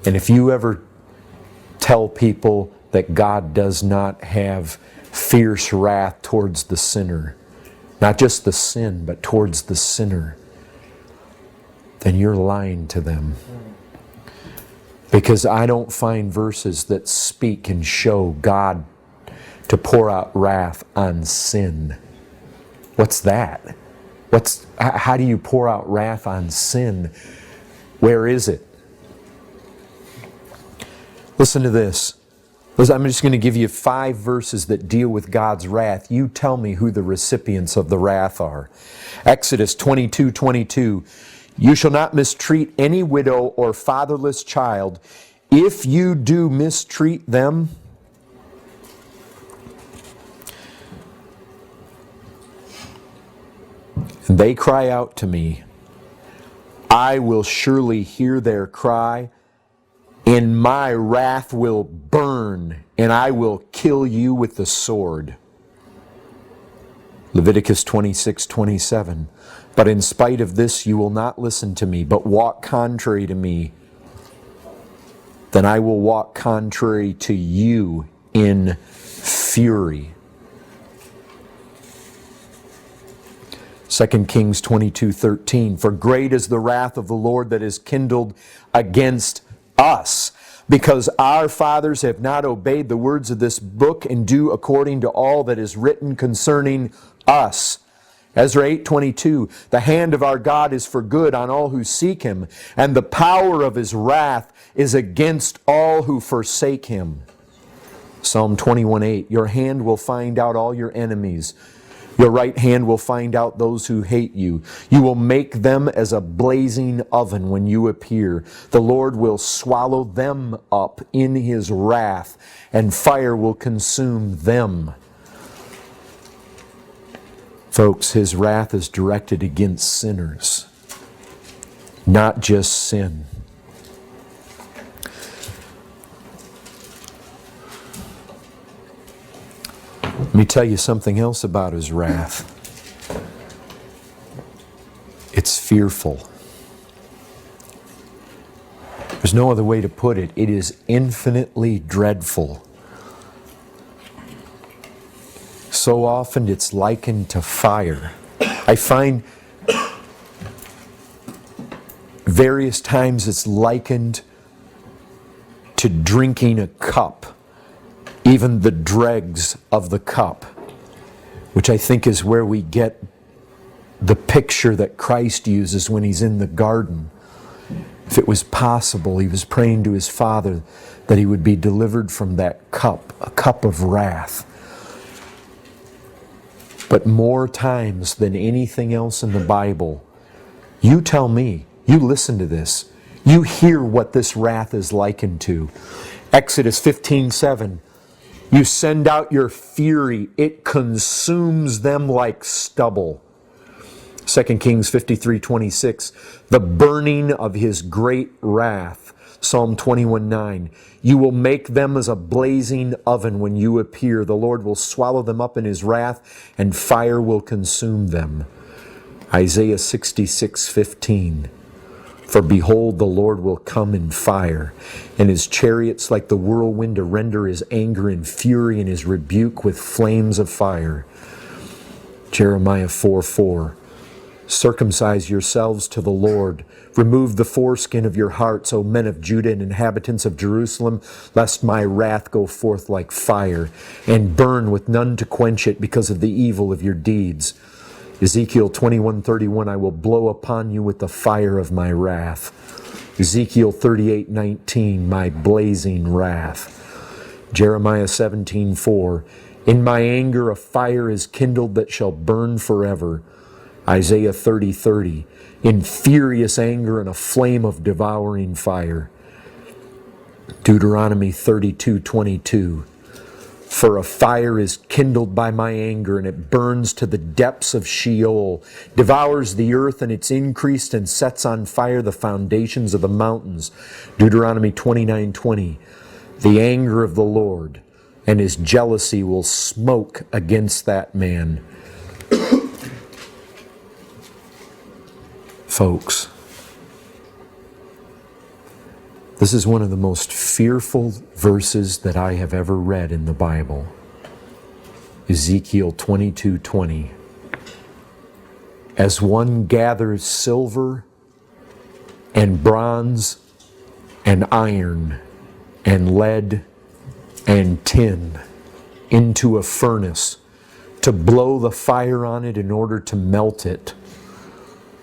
And if you ever tell people that God does not have fierce wrath towards the sinner, not just the sin, but towards the sinner, then you're lying to them. Because I don't find verses that speak and show God to pour out wrath on sin. What's that? How do you pour out wrath on sin? Where is it? Listen to this. I'm just going to give you 5 verses that deal with God's wrath. You tell me who the recipients of the wrath are. Exodus 22:22. You shall not mistreat any widow or fatherless child. If you do mistreat them, and they cry out to me, I will surely hear their cry, and my wrath will burn, and I will kill you with the sword. Leviticus 26:27. But in spite of this you will not listen to me, but walk contrary to me. Then I will walk contrary to you in fury. 2 Kings 22:13. For great is the wrath of the Lord that is kindled against us, because our fathers have not obeyed the words of this book and do according to all that is written concerning us. Ezra 8:22, the hand of our God is for good on all who seek Him, and the power of His wrath is against all who forsake Him. Psalm 21:8, your hand will find out all your enemies. Your right hand will find out those who hate you. You will make them as a blazing oven when you appear. The Lord will swallow them up in His wrath, and fire will consume them. Folks, His wrath is directed against sinners, not just sin. Let me tell you something else about His wrath. It's fearful. There's no other way to put it. It is infinitely dreadful. So often it's likened to fire. I find various times it's likened to drinking a cup, even the dregs of the cup, which I think is where we get the picture that Christ uses when He's in the garden. If it was possible, He was praying to His Father that He would be delivered from that cup, a cup of wrath. But more times than anything else in the Bible, you tell me, you listen to this, you hear what this wrath is likened to. Exodus 15:7, you send out your fury, it consumes them like stubble. 2 Kings 53:26, the burning of His great wrath. Psalm 21:9, you will make them as a blazing oven when you appear. The Lord will swallow them up in His wrath, and fire will consume them. Isaiah 66:15, for behold, the Lord will come in fire, and His chariots like the whirlwind to render His anger in fury, and His rebuke with flames of fire. Jeremiah 4:4, circumcise yourselves to the Lord. Remove the foreskin of your hearts, O men of Judah and inhabitants of Jerusalem, lest my wrath go forth like fire, and burn with none to quench it because of the evil of your deeds. Ezekiel 21:31, I will blow upon you with the fire of my wrath. Ezekiel 38:19, my blazing wrath. Jeremiah 17:4, in my anger a fire is kindled that shall burn forever. Isaiah 30:30, in furious anger and a flame of devouring fire. Deuteronomy 32:22, for a fire is kindled by my anger, and it burns to the depths of Sheol, devours the earth and its increase, and sets on fire the foundations of the mountains. Deuteronomy 29:20, the anger of the Lord and His jealousy will smoke against that man. Folks, This is one of the most fearful verses that I have ever read in the Bible. Ezekiel 22:20. As one gathers silver and bronze and iron and lead and tin into a furnace to blow the fire on it in order to melt it,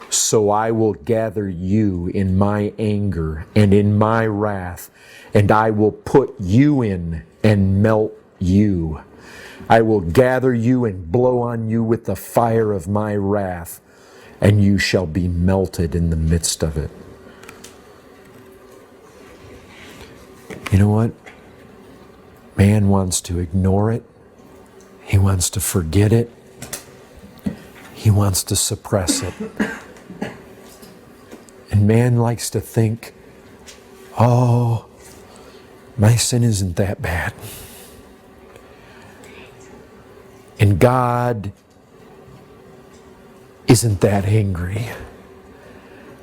so I will gather you in my anger and in my wrath, and I will put you in and melt you. I will gather you and blow on you with the fire of my wrath, and you shall be melted in the midst of it. You know what? Man wants to ignore it. He wants to forget it. He wants to suppress it. And man likes to think, oh, my sin isn't that bad. And God isn't that angry.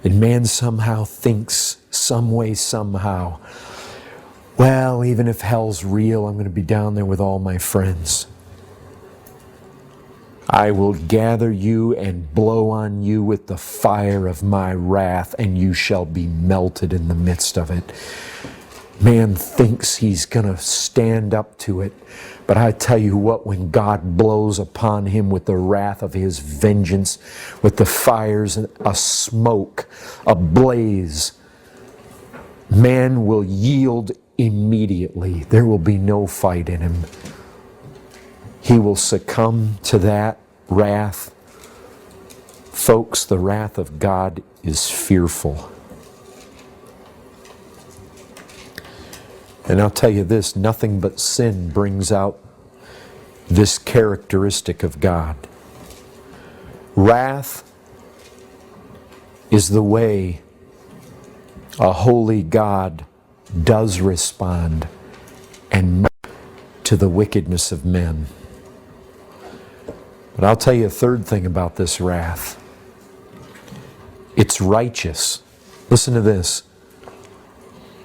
And man somehow thinks, some way, somehow, well, even if hell's real, I'm going to be down there with all my friends. I will gather you and blow on you with the fire of my wrath, and you shall be melted in the midst of it. Man thinks he's going to stand up to it. But I tell you what, when God blows upon him with the wrath of his vengeance, with the fires, a smoke, a blaze, man will yield immediately. There will be no fight in him. He will succumb to that wrath. Folks, the wrath of God is fearful. And I'll tell you this, nothing but sin brings out this characteristic of God. Wrath is the way a holy God does respond and to the wickedness of men. But I'll tell you a third thing about this wrath. It's righteous. Listen to this.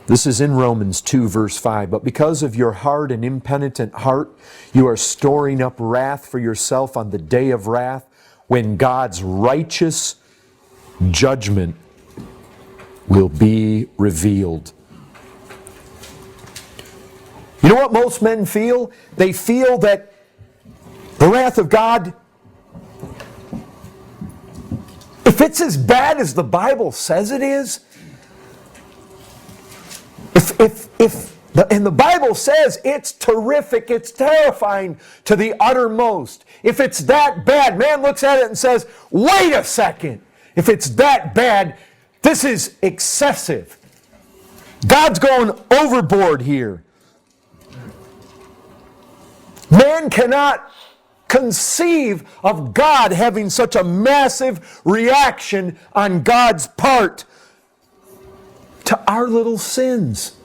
This is in Romans 2, verse 5. But because of your hard and impenitent heart, you are storing up wrath for yourself on the day of wrath, when God's righteous judgment will be revealed. You know what most men feel? They feel that the wrath of God, if it's as bad as the Bible says it is, and the Bible says it's terrific, it's terrifying to the uttermost. If it's that bad, man looks at it and says, wait a second. If it's that bad, this is excessive. God's going overboard here. Man cannot conceive of God having such a massive reaction on God's part to our little sins.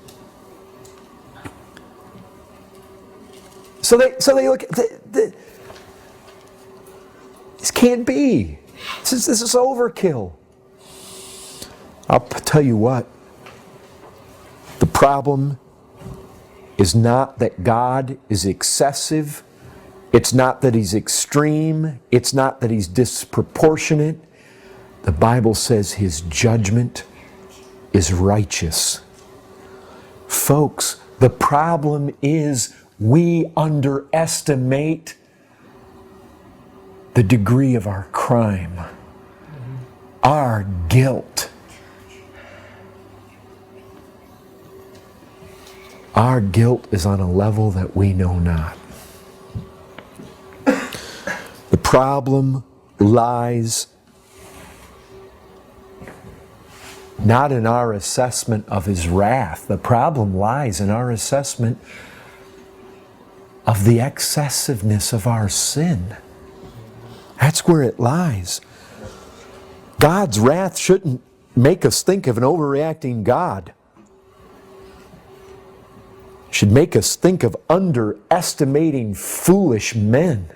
So they look. This can't be. This is overkill. I'll tell you what. The problem is not that God is excessive. It's not that He's extreme. It's not that He's disproportionate. The Bible says His judgment is righteous. Folks, the problem is we underestimate the degree of our crime, our guilt. Our guilt is on a level that we know not. The problem lies not in our assessment of His wrath. The problem lies in our assessment of the excessiveness of our sin. That's where it lies. God's wrath shouldn't make us think of an overreacting God. It should make us think of underestimating foolish men.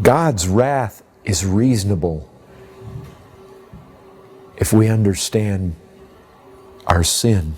God's wrath is reasonable if we understand our sin.